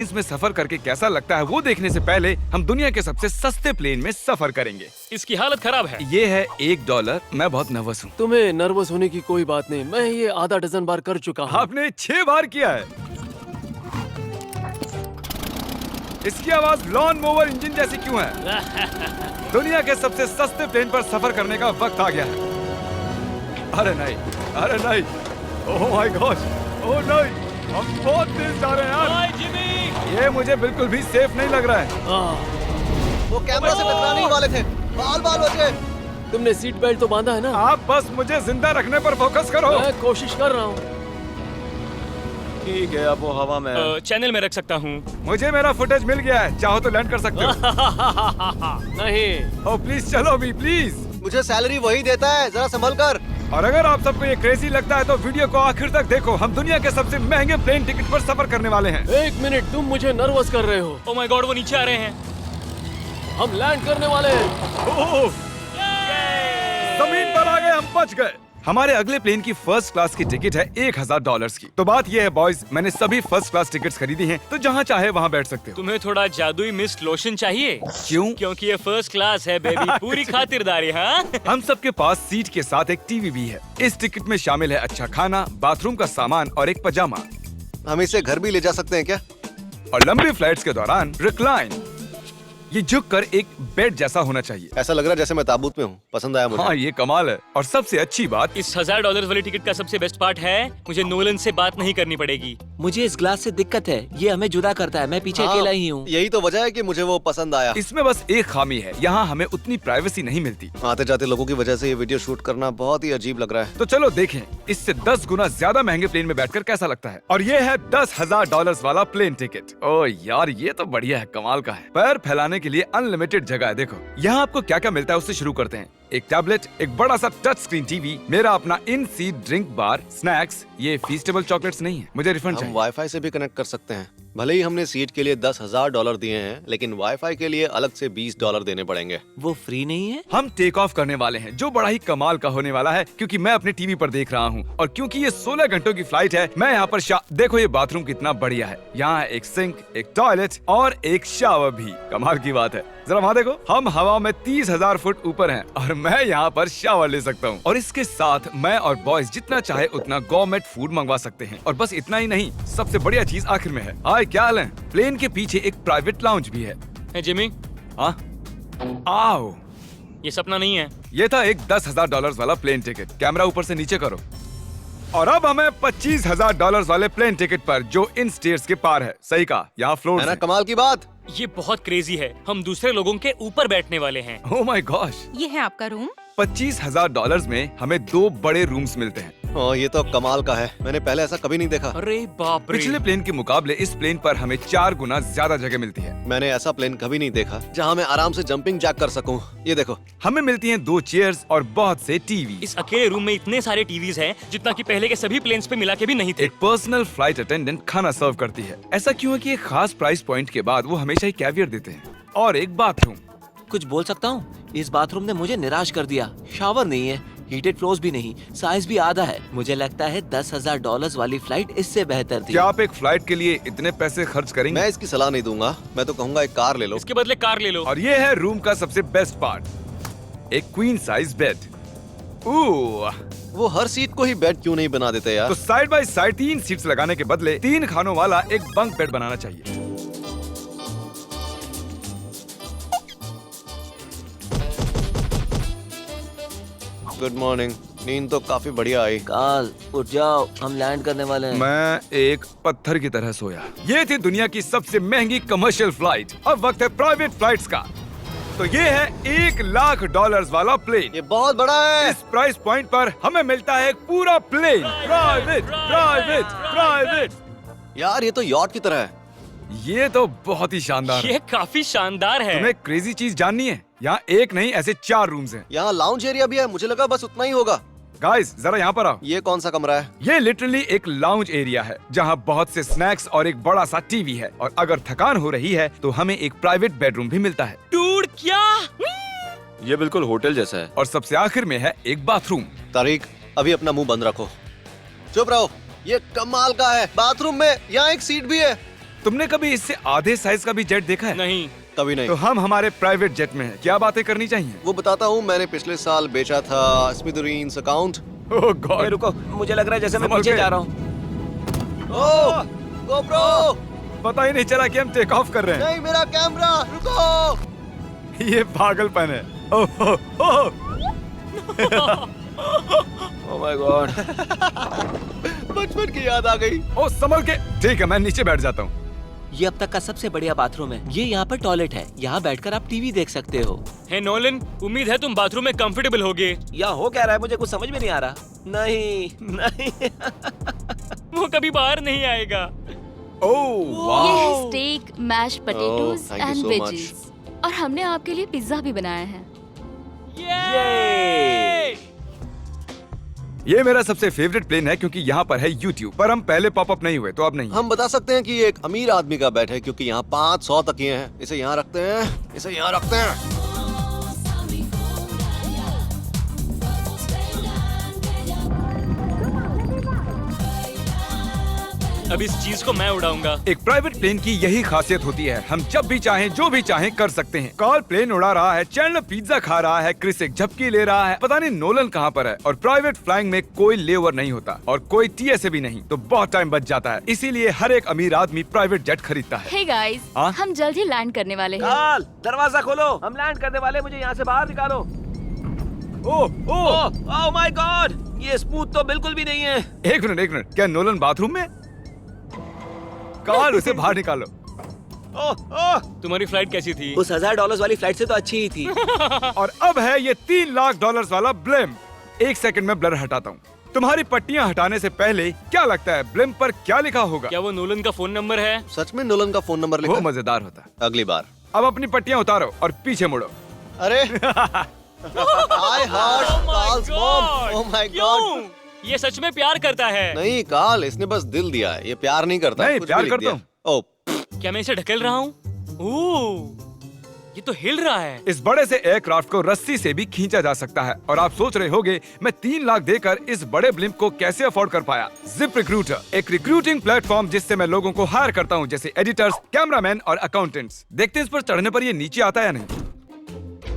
इसमें सफर करके कैसा लगता है वो देखने से पहले हम दुनिया के सबसे सस्ते प्लेन में सफर करेंगे। इसकी हालत खराब है। ये है $1। मैं बहुत नर्वस हूँ। तुम्हें नर्वस होने की कोई बात नहीं, मैं ये आधा डजन बार कर चुका हूँ। आपने 6 बार किया है। इसकी आवाज लॉन मोवर इंजन जैसी क्यों है? दुनिया के सबसे सस्ते प्लेन पर सफर करने का वक्त आ गया है। अरे नहीं, अरे नहीं, ओह माय गॉड, ओह नहीं, हम बहुत तेज जा रहे हैं यार। हाय जिमी। ये मुझे बिल्कुल भी सेफ नहीं लग रहा है। वो कैमरा से टकराने ही वाले थे। बाल बाल बचे। तुमने सीट बेल्ट तो बांधा है ना? आप बस मुझे जिंदा रखने पर फोकस करो। मैं कोशिश कर रहा हूँ। ठीक है, अब वो हवा में है। चैनल में रख सकता हूँ। मुझे मेरा फुटेज मिल गया है, चाहो तो लैंड कर सकते हो। नहीं। ओह प्लीज चलो भी प्लीज। मुझे सैलरी वही देता है, जरा संभल कर। और अगर आप सबको ये क्रेजी लगता है तो वीडियो को आखिर तक देखो। हम दुनिया के सबसे महंगे प्लेन टिकट पर सफर करने वाले हैं। 1 मिनट, तुम मुझे नर्वस कर रहे हो। ओह माय गॉड, वो नीचे आ रहे हैं। हम लैंड करने वाले हैं। ओह, जमीन पर आ गए, हम बच गए। हमारे अगले प्लेन की फर्स्ट क्लास की टिकट है $1000 की। तो बात ये है बॉयज, मैंने सभी फर्स्ट क्लास टिकट्स खरीदी हैं, तो जहाँ चाहे वहाँ बैठ सकते हो। तुम्हें थोड़ा जादुई मिस्ट लोशन चाहिए? क्यों? क्योंकि ये फर्स्ट क्लास है बेबी। पूरी खातिरदारी। हाँ हम सबके पास सीट के साथ एक टीवी भी है। इस टिकट में शामिल है अच्छा खाना, बाथरूम का सामान और एक पजामा। हम इसे घर भी ले जा सकते हैं क्या? और लंबी फ्लाइट्स के दौरान रिक्लाइन, ये झुककर एक बेड जैसा होना चाहिए। ऐसा लग रहा है जैसे मैं ताबूत में हूँ। पसंद आया मुझे। हाँ ये कमाल है। और सबसे अच्छी बात, इस $1000 वाली टिकट का सबसे बेस्ट पार्ट है, मुझे नोलन से बात नहीं करनी पड़ेगी। मुझे इस ग्लास से दिक्कत है, ये हमें जुदा करता है। मैं पीछे हाँ, अकेला ही हूँ। यही तो वजह है कि मुझे वो पसंद आया। इसमें बस एक खामी है, यहाँ हमें उतनी प्राइवेसी नहीं मिलती। आते जाते लोगों की वजह से ये वीडियो शूट करना बहुत ही अजीब लग रहा है। तो चलो देखें इससे 10 गुना ज्यादा महंगे प्लेन में बैठकर कैसा लगता है। और ये है $10,000 वाला प्लेन टिकट। ओह यार ये तो बढ़िया है, कमाल का है। पैर फैलाने के लिए अनलिमिटेड जगह है। देखो यहाँ आपको क्या क्या मिलता है, उससे शुरू करते हैं। एक टैबलेट, एक बड़ा सा टच स्क्रीन टीवी, मेरा अपना इन सीट ड्रिंक बार, स्नैक्स। ये फीस्टेबल चॉकलेट्स नहीं है, मुझे रिफंड हम चाहिए। वाईफाई से भी कनेक्ट कर सकते हैं। भले ही हमने सीट के लिए $10,000 दिए हैं, लेकिन वाईफाई के लिए अलग से $20 देने पड़ेंगे। वो फ्री नहीं है? हम टेक ऑफ करने वाले हैं, जो बड़ा ही कमाल का होने वाला है, क्योंकि मैं अपने टीवी पर देख रहा हूँ। और क्योंकि ये 16 घंटों की फ्लाइट है, मैं यहाँ पर देखो ये बाथरूम कितना बढ़िया है। यहाँ एक सिंक, एक टॉयलेट और एक शावर भी। कमाल की बात है, जरा वहाँ देखो। हम हवा में 30,000 फुट ऊपर हैं और मैं यहाँ पर शावर ले सकता हूँ। और इसके साथ मैं और बॉयज जितना चाहे उतना गवर्नमेंट फूड मंगवा सकते हैं। और बस इतना ही नहीं, सबसे बढ़िया चीज आखिर में है। हाय क्या हाल है? प्लेन के पीछे एक प्राइवेट लाउंज भी है। है जिमी, हाँ आओ, ये सपना नहीं है। ये था एक $10,000 वाला प्लेन टिकट। कैमरा ऊपर से नीचे करो। और अब हमें $25,000 वाले प्लेन टिकट पर, जो इन स्टेयर्स के पार है। सही कहा, यहाँ फ्लोर है ना कमाल की बात? ये बहुत क्रेजी है, हम दूसरे लोगों के ऊपर बैठने वाले हैं। Oh my gosh. ये है आपका रूम। $25,000 में हमें 2 बड़े रूम्स मिलते हैं। ओह ये तो कमाल का है, मैंने पहले ऐसा कभी नहीं देखा। अरे बाप रे। पिछले प्लेन के मुकाबले इस प्लेन पर हमें 4 गुना ज्यादा जगह मिलती है। मैंने ऐसा प्लेन कभी नहीं देखा जहाँ मैं आराम से जंपिंग जैक कर सकूं। ये देखो, हमें मिलती हैं 2 चेयर्स और बहुत से टीवी। इस अकेले रूम में इतने सारे टीवीज हैं, जितना कि पहले के सभी प्लेन्स पे मिला के भी नहीं थे। एक पर्सनल फ्लाइट अटेंडेंट खाना सर्व करती है। ऐसा क्यों है कि एक खास प्राइस पॉइंट के बाद वो हमेशा ही कैवियर देते हैं। और एक बाथरूम। कुछ बोल सकता हूँ? इस बाथरूम ने मुझे निराश कर दिया। शावर नहीं है, हीटेड फ्लोर्स भी नहीं, साइज भी आधा है। मुझे लगता है $10,000 वाली फ्लाइट इससे बेहतर थी। क्या आप एक फ्लाइट के लिए इतने पैसे खर्च करेंगे? मैं इसकी सलाह नहीं दूंगा। मैं तो कहूँगा एक कार ले लो। इसके बदले कार ले लो। और ये है रूम का सबसे बेस्ट पार्ट, एक क्वीन साइज बेड। वो हर सीट को ही बेड क्यों नहीं बना देते यार? तो साइड बाय साइड 3 सीट्स लगाने के बदले 3 खानों वाला एक बंक बेड बनाना चाहिए। Good morning. नींद तो काफी बढ़िया आई। काल उठ जाओ, हम लैंड करने वाले हैं। मैं एक पत्थर की तरह सोया। ये थी दुनिया की सबसे महंगी कमर्शियल फ्लाइट। अब वक्त है प्राइवेट फ्लाइट्स का। तो ये है $1,00,000 वाला प्लेन। ये बहुत बड़ा है। इस प्राइस पॉइंट पर हमें मिलता है एक पूरा प्लेन। Private private private. यार ये तो यॉट की तरह है। ये तो बहुत ही शानदार है। ये काफी शानदार है। तुम्हें क्रेजी चीज जाननी है? यहाँ एक नहीं ऐसे 4 रूम्स हैं। यहाँ लाउंज एरिया भी है, मुझे लगा बस उतना ही होगा। गाइस जरा यहाँ पर आओ। ये कौन सा कमरा है? ये लिटरली एक लाउंज एरिया है, जहाँ बहुत से स्नैक्स और एक बड़ा सा टीवी है। और अगर थकान हो रही है तो हमें एक प्राइवेट बेडरूम भी मिलता है। डूड क्या? ये बिल्कुल होटल जैसा है। और सबसे आखिर में है एक बाथरूम। तारीक, अभी अपना मुंह बंद रखो। चुप रहो। ये कमाल का है। बाथरूम में यहाँ एक सीट भी है। तुमने कभी इससे आधे साइज का भी जेट देखा है? नहीं। कभी नहीं। तो हम हमारे प्राइवेट जेट में हैं। क्या बातें करनी चाहिए? वो बताता हूँ, मैंने पिछले साल बेचा था स्मिथेरियंस अकाउंट। ओह ओए, गॉड। रुको, मुझे लग रहा है जैसे मैं संभल पीछे के। जा रहा हूँ। ओह गोप्रो, पता ही नहीं चला कि हम टेक ऑफ कर रहे नहीं मेरा कैमरा, रुको। हैं। ये पागलपन है। Oh oh, oh. Oh my God. बचपन की याद आ गई। ओह संभल के। ठीक है, मैं नीचे बैठ जाता हूँ। ये अब तक का सबसे बढ़िया बाथरूम है। ये यहाँ पर टॉयलेट है। यहाँ बैठकर आप टीवी देख सकते हो। हे नोलन, उम्मीद है तुम बाथरूम में कंफर्टेबल होगे। या हो क्या रहा है, मुझे कुछ समझ में नहीं आ रहा। नहीं नहीं। वो कभी बाहर नहीं आएगा। ओह ये वाह। है steak, mash potatoes thank you and so veggies. और हमने आपके लिए पिज्जा भी बनाया है। ये ये मेरा सबसे फेवरेट प्लेन है क्योंकि यहाँ पर है YouTube। पर हम पहले पॉपअप नहीं हुए तो अब नहीं। हम बता सकते हैं कि ये एक अमीर आदमी का बेड है क्योंकि यहाँ 500 तकिए हैं। इसे यहाँ रखते हैं, इसे यहाँ रखते हैं। अब इस चीज को मैं उड़ाऊंगा। एक प्राइवेट प्लेन की यही खासियत होती है, हम जब भी चाहें जो भी चाहें कर सकते हैं। कार्ल प्लेन उड़ा रहा है, चैंडलर पिज्जा खा रहा है, क्रिस एक झपकी ले रहा है, पता नहीं नोलन कहाँ पर है। और प्राइवेट फ्लाइंग में कोई लेओवर नहीं होता और कोई TSA भी नहीं, तो बहुत टाइम बच जाता है। इसीलिए हर एक अमीर आदमी प्राइवेट जेट खरीदता है। हे गाइस, हाँ? हम जल्द ही लैंड करने वाले हैं। काल, दरवाजा खोलो, हम लैंड करने वाले। मुझे यहाँ से बाहर निकालो। ओह ओह, ओह माय गॉड, ये स्मूथ तो बिल्कुल भी नहीं है। एक मिनट, क्या नोलन बाथरूम में? कार्ल उसे बाहर निकालो। ओह ओह, तुम्हारी फ्लाइट कैसी थी? उस $1000 वाली फ्लाइट से तो अच्छी ही थी। और अब है ये $3 लाख वाला ब्लिम। एक सेकंड में ब्लर हटाता हूँ। तुम्हारी पट्टियाँ हटाने से पहले क्या लगता है ब्लिम पर क्या लिखा होगा? क्या वो नोलन का फोन नंबर है? सच में नोलन का फोन नंबर लिखा वो है? मजेदार होता। अगली बार। अब अपनी पट्टियाँ उतारो और पीछे मुड़ो। अरे I heard Carl's mom. Oh my God. क्यों? ये सच में प्यार करता है। नहीं कार्ल, इसने बस दिल दिया है, ये प्यार नहीं करता। नहीं, कुछ प्यार भी लिख करता दिया। हूँ। ओह, क्या मैं इसे ढकेल रहा हूँ? ओह, ये तो हिल रहा है। इस बड़े से एयरक्राफ्ट को रस्सी से भी खींचा जा सकता है। और आप सोच रहे होंगे मैं 3 लाख देकर इस बड़े ब्लिम्प को कैसे अफोर्ड कर पाया। जिप रिक्रूटर, एक रिक्रूटिंग प्लेटफॉर्म जिससे मैं लोगों को हायर करता हूँ, जैसे एडिटर्स, कैमरामैन और अकाउंटेंट्स। देखते हैं इस पर चढ़ने पर ये नीचे आता है या नहीं।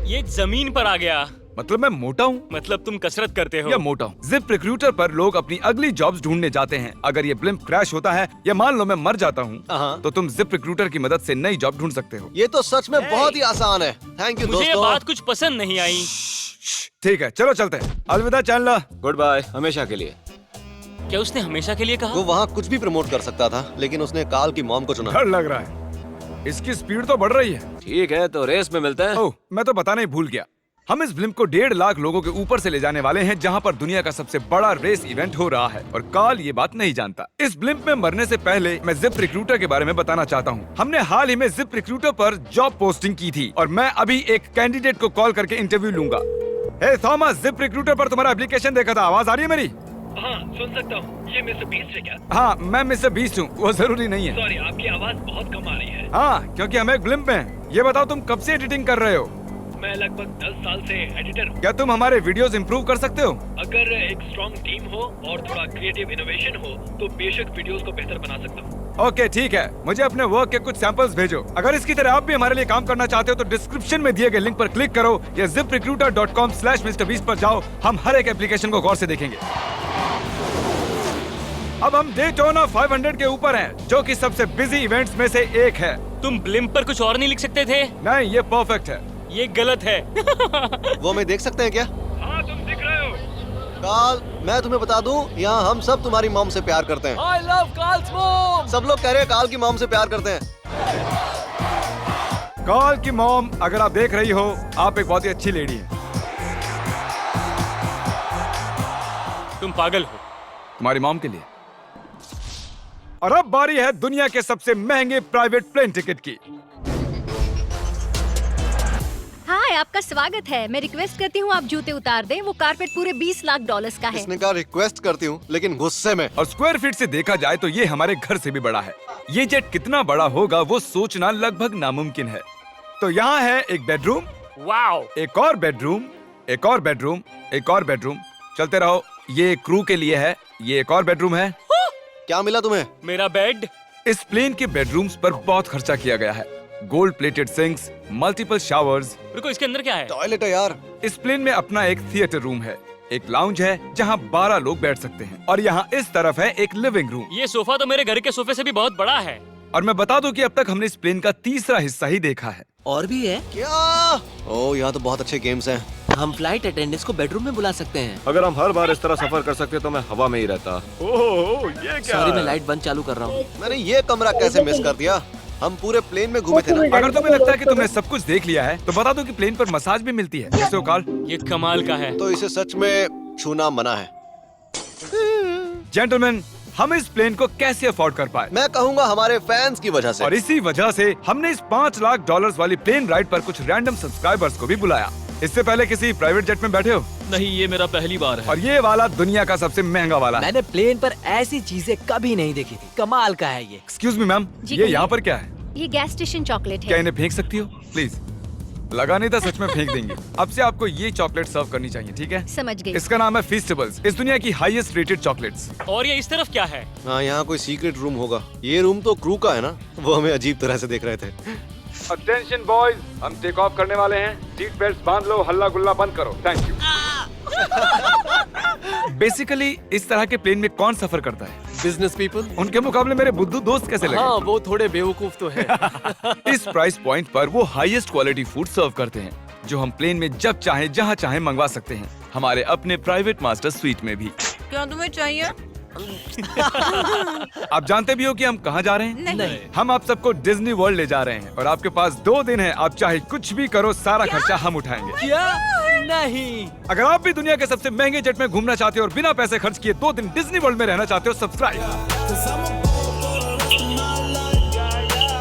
ये जमीन पर आ गया। मतलब मैं मोटा हूँ मतलब तुम कसरत करते हो। या मोटा हूँ। जिप रिक्रूटर पर लोग अपनी अगली जॉब्स ढूंढने जाते हैं। अगर ये ब्लिम्प क्रैश होता है या मान लो मैं मर जाता हूँ, हाँ। तो तुम जिप रिक्रूटर की मदद से नई जॉब ढूंढ सकते हो। ये तो सच में बहुत ही आसान है। थैंक यू मुझे ये दोस्तों। बात कुछ पसंद नहीं आई। ठीक है, चलो चलते हैं। अलविदा चैंडलर। गुड बाय, हमेशा के लिए। क्या उसने हमेशा के लिए कहा? वो वहाँ कुछ भी प्रमोट कर सकता था, लेकिन उसने कार्ल की मॉम को चुना। डर लग रहा है। इसकी स्पीड तो बढ़ रही है। ठीक है, तो रेस में मिलते हैं। ओह, मैं तो बताना ही भूल गया। हम इस ब्लिम्प को 1.5 लाख लोगों के ऊपर से ले जाने वाले हैं, जहां पर दुनिया का सबसे बड़ा रेस इवेंट हो रहा है। और कार्ल ये बात नहीं जानता। इस ब्लिम्प में मरने से पहले मैं जिप रिक्रूटर के बारे में बताना चाहता हूँ। हमने हाल ही में जिप रिक्रूटर पर जॉब पोस्टिंग की थी और मैं अभी एक कैंडिडेट को कॉल करके इंटरव्यू लूंगा। हे थॉमस, जिप रिक्रूटर पर तुम्हारा एप्लीकेशन देखा था। आवाज आ रही है मेरी? हाँ, सुन सकता हूँ। ये मिस्टर बीस्ट है क्या? हाँ, मैं मिस्टर बीस्ट हूँ। वो जरूरी नहीं है। सॉरी, आपकी आवाज बहुत कम आ रही है। हाँ, क्योंकि हम एक ब्लिम्प में हैं। ये बताओ तुम कब से एडिटिंग कर रहे हो? मैं लगभग 10 साल से एडिटर हूँ। क्या तुम हमारे वीडियोस इंप्रूव कर सकते हो? अगर एक स्ट्रॉन्ग टीम हो और थोड़ा क्रिएटिव इनोवेशन हो तो बेशक वीडियोस को बेहतर बना सकता हूँ। ओके, ठीक है। मुझे अपने वर्क के कुछ सैंपल्स भेजो। अगर इसकी तरह आप भी हमारे लिए काम करना चाहते हो तो डिस्क्रिप्शन में दिए गए लिंक पर क्लिक करो या ziprecruiter.com/MrBeast पर जाओ। हम हर एक एप्लीकेशन को गौर से देखेंगे। अब हम डेटोना 500 के ऊपर हैं, जो कि सबसे बिजी इवेंट्स में से एक है। तुम ब्लिम्प पर कुछ और नहीं लिख सकते थे? नहीं, ये परफेक्ट है। ये गलत है। वो हमें देख सकते हैं क्या? हाँ, तुम दिख रहे हो। कार्ल, मैं तुम्हें बता दूं, यहाँ हम सब तुम्हारी मॉम से प्यार करते हैं। I love Carl's mom. सब लोग कह रहे हैं कार्ल की मॉम से प्यार करते हैं। कार्ल की मॉम, अगर आप देख रही हो, आप एक बहुत ही अच्छी लेडी है। तुम पागल हो। तुम्हारी मॉम के लिए। और अब बारी है दुनिया के सबसे महंगे प्राइवेट प्लेन टिकट की। हाय, आपका स्वागत है। मैं रिक्वेस्ट करती हूँ आप जूते उतार दें। वो कारपेट पूरे $20 लाख का है। इसने कहा रिक्वेस्ट करती हूँ, लेकिन गुस्से में। और स्क्वायर फीट से देखा जाए तो ये हमारे घर से भी बड़ा है। ये जेट कितना बड़ा होगा वो सोचना लगभग नामुमकिन है। तो यहाँ है एक बेडरूम, वाओ। एक और बेडरूम, एक और बेडरूम, एक और बेडरूम। चलते रहो। ये क्रू के लिए है। ये एक और बेडरूम है। क्या मिला तुम्हें? मेरा बेड। इस प्लेन के बेडरूम्स पर बहुत खर्चा किया गया है। Gold plated sinks, multiple showers. रुको, इसके अंदर क्या है? टॉयलेट है यार। इस प्लेन में अपना एक थिएटर रूम है, एक लाउंज है जहाँ 12 लोग बैठ सकते हैं, और यहाँ इस तरफ है एक लिविंग रूम। ये सोफा तो मेरे घर के सोफे से भी बहुत बड़ा है। और मैं बता दूं कि अब तक हमने इस प्लेन का तीसरा हिस्सा ही देखा है। और भी है? क्या? ओह, यहाँ तो बहुत अच्छे गेम्स हैं। हम फ्लाइट अटेंडेंट्स को बेडरूम में बुला सकते हैं। अगर हम हर बार इस तरह सफर कर सकते तो मैं हवा में ही रहता। ओह, ये क्या? सॉरी, मैं लाइट बंद चालू कर रहा हूँ। मैंने ये कमरा कैसे मिस कर दिया? हम पूरे प्लेन में घूमे थे ना। अगर तुम्हें लगता है कि तुमने सब कुछ देख लिया है, तो बता दो कि प्लेन पर मसाज भी मिलती है। कैसे हो कार्ल? ये कमाल का है। तो इसे सच में छूना मना है। जेंटलमैन, हम इस प्लेन को कैसे अफोर्ड कर पाए? मैं कहूँगा हमारे फैंस की वजह से। और इसी वजह से हमने इस $5 लाख वाली प्लेन राइड पर कुछ रैंडम सब्सक्राइबर्स को भी बुलाया। इससे पहले किसी प्राइवेट जेट में बैठे हो? नहीं, ये मेरा पहली बार है। और ये वाला दुनिया का सबसे महंगा वाला है। मैंने प्लेन पर ऐसी चीजें कभी नहीं देखी थी। कमाल का है ये। एक्सक्यूज मी मैम, जी ये कहिए। यहाँ पर क्या है? ये गैस स्टेशन चॉकलेट क्या है। इन्हें फेंक सकती हो प्लीज? लगा नहीं था, सच में फेंक देंगे। अब से आपको ये चॉकलेट सर्व करनी चाहिए, ठीक है? समझ गई। इसका नाम है फीस्टेबल्स, इस दुनिया की हाईएस्ट रेटेड चॉकलेट्स। और ये इस तरफ क्या है? हाँ, यहाँ कोई सीक्रेट रूम होगा। ये रूम तो क्रू का है ना, वो हमें अजीब तरह से देख रहे थे। अटेंशन बॉयज, हम टेक ऑफ करने वाले हैं। सीट बेल्ट बांध लो, हल्ला गुल्ला बंद करो। Thank you. बेसिकली इस तरह के प्लेन में कौन सफर करता है? Business people. उनके मुकाबले मेरे बुद्धू दोस्त कैसे लगे? हाँ, वो थोड़े बेवकूफ तो है। इस प्राइस पॉइंट पर वो हाईएस्ट क्वालिटी फूड सर्व करते हैं, जो हम प्लेन में जब चाहे जहाँ चाहे मंगवा सकते हैं, हमारे अपने प्राइवेट मास्टर स्वीट में भी। क्या तुम्हें चाहिए? आप जानते भी हो कि हम कहाँ जा रहे हैं? नहीं। हम आप सबको डिज्नी वर्ल्ड ले जा रहे हैं, और आपके पास 2 दिन है। आप चाहे कुछ भी करो, सारा खर्चा हम उठाएंगे। क्या? नहीं। अगर आप भी दुनिया के सबसे महंगे जेट में घूमना चाहते हो और बिना पैसे खर्च किए 2 दिन डिज्नी वर्ल्ड में रहना चाहते हो, सब्सक्राइब।